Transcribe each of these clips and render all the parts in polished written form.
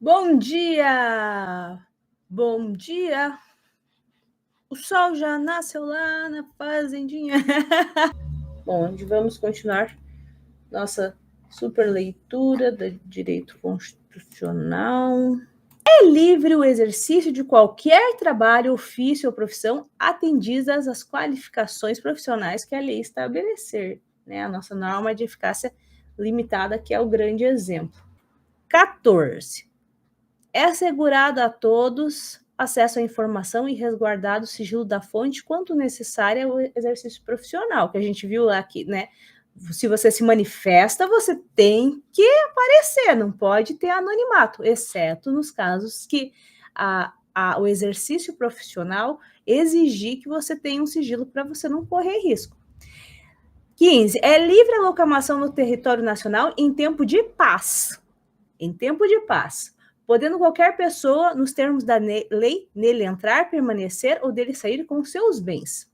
Bom dia! Bom dia! O sol já nasceu lá na fazendinha. Bom, onde vamos continuar nossa super leitura do direito constitucional. É livre o exercício de qualquer trabalho, ofício ou profissão, atendidas as qualificações profissionais que a lei estabelecer, né? A nossa norma de eficácia limitada, que é o grande exemplo. 14. É assegurado a todos acesso à informação e resguardado o sigilo da fonte quanto necessário ao exercício profissional, que a gente viu aqui, né? Se você se manifesta, você tem que aparecer, não pode ter anonimato, exceto nos casos que o exercício profissional exigir que você tenha um sigilo para você não correr risco. 15. É livre a locomoção no território nacional em tempo de paz. Em tempo de paz, podendo qualquer pessoa, nos termos da lei, nele entrar, permanecer ou dele sair com seus bens.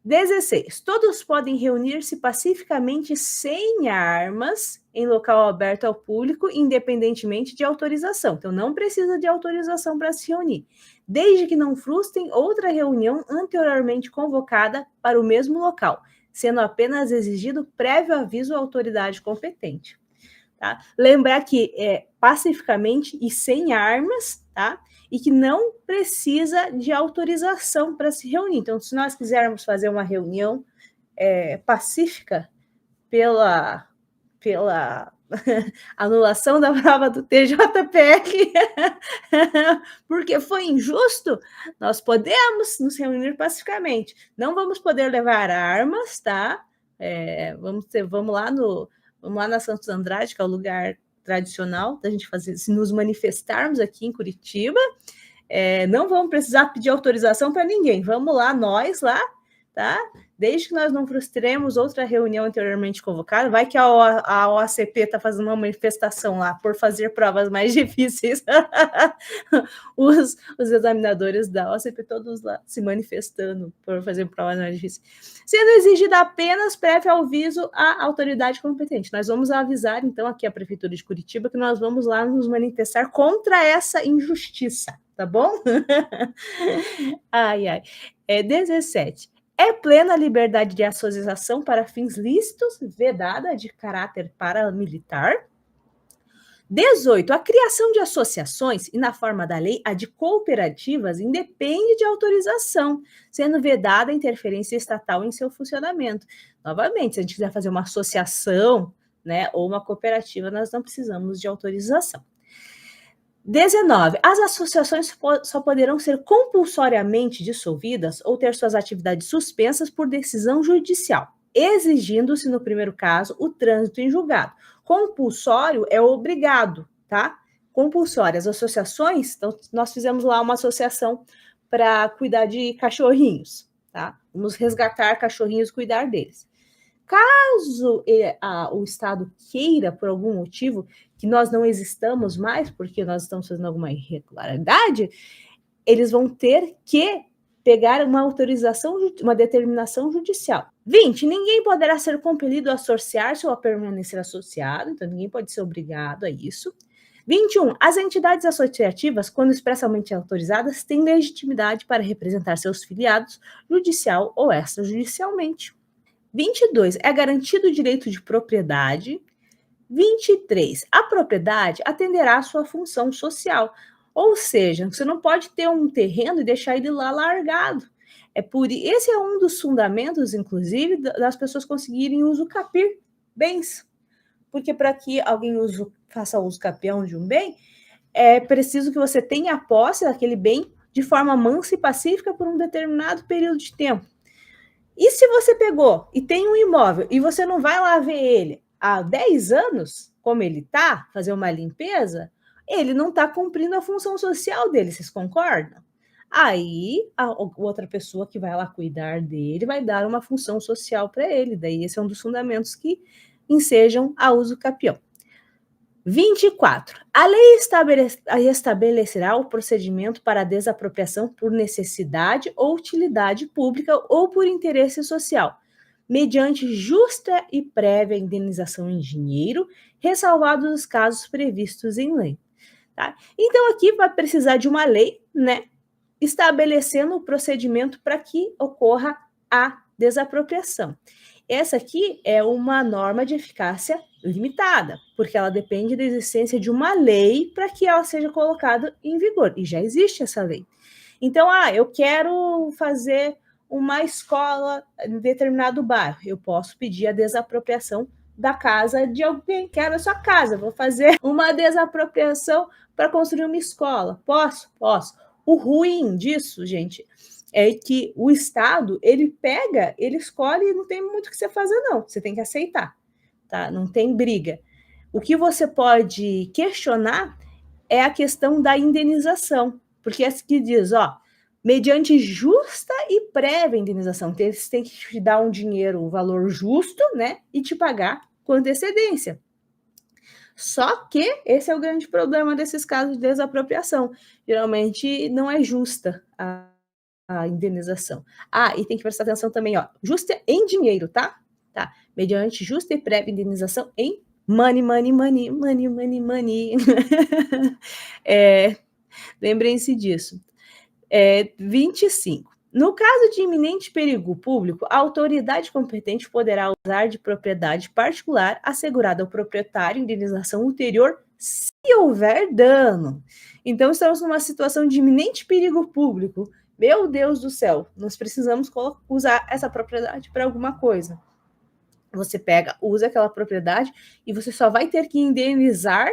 16. Todos podem reunir-se pacificamente sem armas em local aberto ao público, independentemente de autorização. Então, não precisa de autorização para se reunir, desde que não frustrem outra reunião anteriormente convocada para o mesmo local, sendo apenas exigido prévio aviso à autoridade competente. Tá? Lembrar que é pacificamente e sem armas, tá? E que não precisa de autorização para se reunir. Então, se nós quisermos fazer uma reunião pacífica pela anulação da prova do TJPL, porque foi injusto, nós podemos nos reunir pacificamente. Não vamos poder levar armas, tá? Vamos lá na Santos Andrade, que é o lugar tradicional da gente fazer, se nos manifestarmos aqui em Curitiba. Não vamos precisar pedir autorização para ninguém. Vamos lá, nós lá, tá? Desde que nós não frustremos outra reunião anteriormente convocada, vai que a OACP está fazendo uma manifestação lá por fazer provas mais difíceis. os examinadores da OACP todos lá se manifestando por fazer provas mais difíceis. Sendo exigida apenas prévio aviso à autoridade competente. Nós vamos avisar, então, aqui a Prefeitura de Curitiba que nós vamos lá nos manifestar contra essa injustiça, tá bom? Ai, ai. 17. É plena liberdade de associação para fins lícitos, vedada de caráter paramilitar. 18. A criação de associações, e na forma da lei, a de cooperativas, independe de autorização, sendo vedada a interferência estatal em seu funcionamento. Novamente, se a gente quiser fazer uma associação, né, ou uma cooperativa, nós não precisamos de autorização. 19. As associações só poderão ser compulsoriamente dissolvidas ou ter suas atividades suspensas por decisão judicial, exigindo-se, no primeiro caso, o trânsito em julgado. Compulsório é obrigado, tá? Compulsório. As associações, então, nós fizemos lá uma associação para cuidar de cachorrinhos, tá? Vamos resgatar cachorrinhos e cuidar deles. Caso o Estado queira, por algum motivo, que nós não existamos mais, porque nós estamos fazendo alguma irregularidade, eles vão ter que pegar uma autorização, uma determinação judicial. 20. Ninguém poderá ser compelido a associar-se ou a permanecer associado, então ninguém pode ser obrigado a isso. 21. As entidades associativas, quando expressamente autorizadas, têm legitimidade para representar seus filiados judicial ou extrajudicialmente. 22. É garantido o direito de propriedade. 23. A propriedade atenderá à sua função social. Ou seja, você não pode ter um terreno e deixar ele lá largado. Esse é um dos fundamentos, inclusive, das pessoas conseguirem usufruir bens. Porque para que alguém faça uso capião de um bem, é preciso que você tenha a posse daquele bem de forma mansa e pacífica por um determinado período de tempo. E se você pegou e tem um imóvel e você não vai lá ver ele há 10 anos, como ele está, fazer uma limpeza, ele não está cumprindo a função social dele, vocês concordam? Aí a outra pessoa que vai lá cuidar dele vai dar uma função social para ele. Daí esse é um dos fundamentos que ensejam a uso capião. 24. A lei estabelecerá o procedimento para a desapropriação por necessidade ou utilidade pública ou por interesse social, mediante justa e prévia indenização em dinheiro, ressalvados os casos previstos em lei. tá? Então, aqui vai precisar de uma lei, né, estabelecendo o procedimento para que ocorra a desapropriação. Essa aqui é uma norma de eficácia limitada, porque ela depende da existência de uma lei para que ela seja colocada em vigor, e já existe essa lei. Então, eu quero fazer uma escola em determinado bairro, eu posso pedir a desapropriação da casa de alguém, quero a sua casa, vou fazer uma desapropriação para construir uma escola. Posso? Posso. O ruim disso, gente, é que o Estado, ele pega, ele escolhe e não tem muito o que você fazer, não. Você tem que aceitar, tá? Não tem briga. O que você pode questionar é a questão da indenização, porque é que diz, mediante justa e prévia indenização. Então, eles têm que te dar um dinheiro, um valor justo, né, e te pagar com antecedência. Só que esse é o grande problema desses casos de desapropriação. Geralmente não é justa a indenização. E tem que prestar atenção também, justa em dinheiro, tá? Tá. Mediante justa e prévia indenização em money. Lembrem-se disso. 25. No caso de iminente perigo público, a autoridade competente poderá usar de propriedade particular assegurada ao proprietário indenização ulterior se houver dano. Então, estamos numa situação de iminente perigo público. Meu Deus do céu, nós precisamos usar essa propriedade para alguma coisa. Você usa aquela propriedade e você só vai ter que indenizar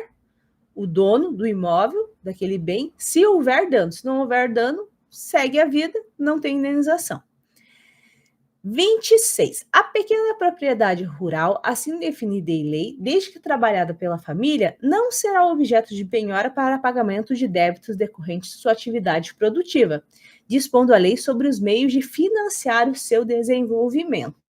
o dono do imóvel, daquele bem, se houver dano. Se não houver dano, segue a vida, não tem indenização. 26. A pequena propriedade rural, assim definida em lei, desde que trabalhada pela família, não será objeto de penhora para pagamento de débitos decorrentes de sua atividade produtiva, dispondo a lei sobre os meios de financiar o seu desenvolvimento.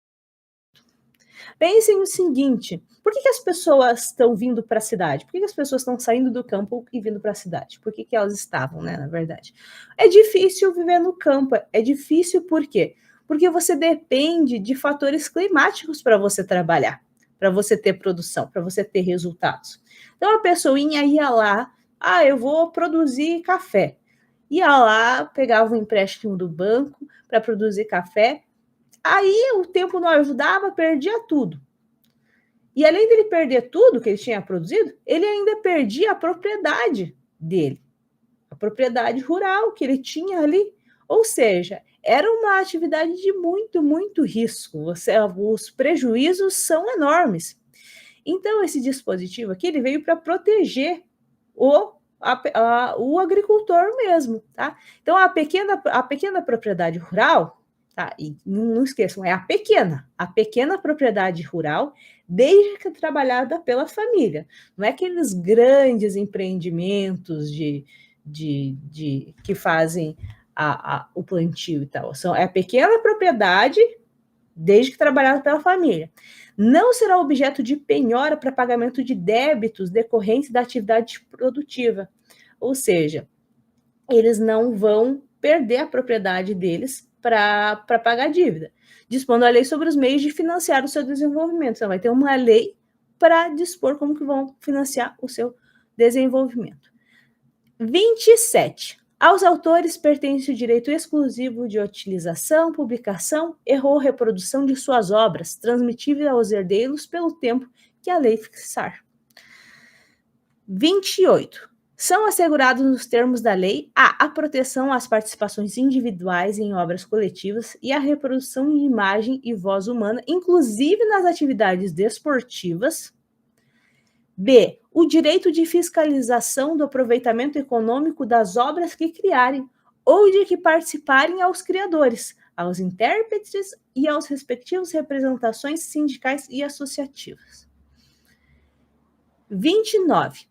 Pensem no seguinte, por que as pessoas estão vindo para a cidade? Por que as pessoas estão saindo do campo e vindo para a cidade? Por que elas estavam, né, na verdade? É difícil viver no campo, é difícil por quê? Porque você depende de fatores climáticos para você trabalhar, para você ter produção, para você ter resultados. Então a pessoinha ia lá, eu vou produzir café. Ia lá, pegava um empréstimo do banco para produzir café, aí o tempo não ajudava, perdia tudo. E além dele perder tudo que ele tinha produzido, ele ainda perdia a propriedade dele, a propriedade rural que ele tinha ali. Ou seja, era uma atividade de muito, muito risco. Os prejuízos são enormes. Então, esse dispositivo aqui ele veio para proteger o agricultor mesmo, tá? Então, a pequena propriedade rural, tá? E não esqueçam, é a pequena propriedade rural, desde que trabalhada pela família. Não é aqueles grandes empreendimentos que fazem o plantio e tal. É a pequena propriedade, desde que trabalhada pela família. Não será objeto de penhora para pagamento de débitos decorrentes da atividade produtiva. Ou seja, eles não vão perder a propriedade deles para pagar a dívida. Dispondo a lei sobre os meios de financiar o seu desenvolvimento. Então, vai ter uma lei para dispor como que vão financiar o seu desenvolvimento. 27. Aos autores pertence o direito exclusivo de utilização, publicação ou reprodução de suas obras, transmitíveis aos herdeiros pelo tempo que a lei fixar. 28. São assegurados nos termos da lei a proteção às participações individuais em obras coletivas e a reprodução de imagem e voz humana, inclusive nas atividades desportivas. B. O direito de fiscalização do aproveitamento econômico das obras que criarem ou de que participarem aos criadores, aos intérpretes e aos respectivos representações sindicais e associativas. 29.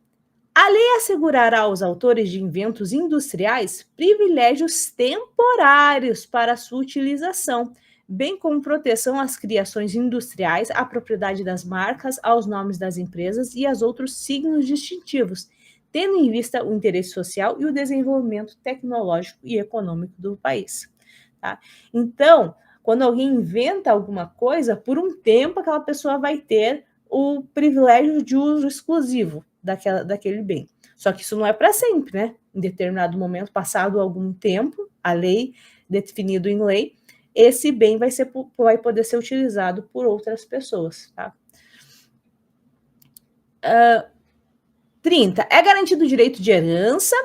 A lei assegurará aos autores de inventos industriais privilégios temporários para sua utilização, bem como proteção às criações industriais, à propriedade das marcas, aos nomes das empresas e aos outros signos distintivos, tendo em vista o interesse social e o desenvolvimento tecnológico e econômico do país. Tá? Então, quando alguém inventa alguma coisa, por um tempo aquela pessoa vai ter o privilégio de uso exclusivo daquele bem. Só que isso não é para sempre, né? Em determinado momento, passado algum tempo, a lei, definido em lei, esse bem vai poder ser utilizado por outras pessoas, tá? 30. É garantido o direito de herança.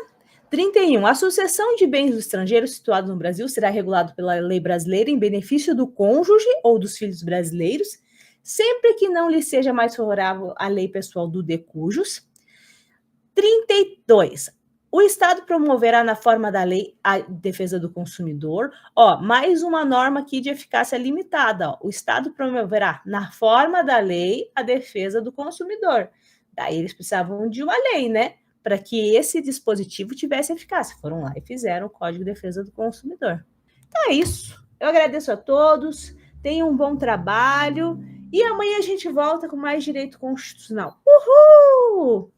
31. A sucessão de bens do estrangeiro situado no Brasil será regulado pela lei brasileira em benefício do cônjuge ou dos filhos brasileiros, sempre que não lhe seja mais favorável a lei pessoal do de cujos. 32. O Estado promoverá na forma da lei a defesa do consumidor. Ó, mais uma norma aqui de eficácia limitada. Ó. O Estado promoverá na forma da lei a defesa do consumidor. Daí eles precisavam de uma lei, né? Para que esse dispositivo tivesse eficácia. Foram lá e fizeram o Código de Defesa do Consumidor. Então é isso. Eu agradeço a todos. Tenham um bom trabalho. E amanhã a gente volta com mais direito constitucional. Uhul!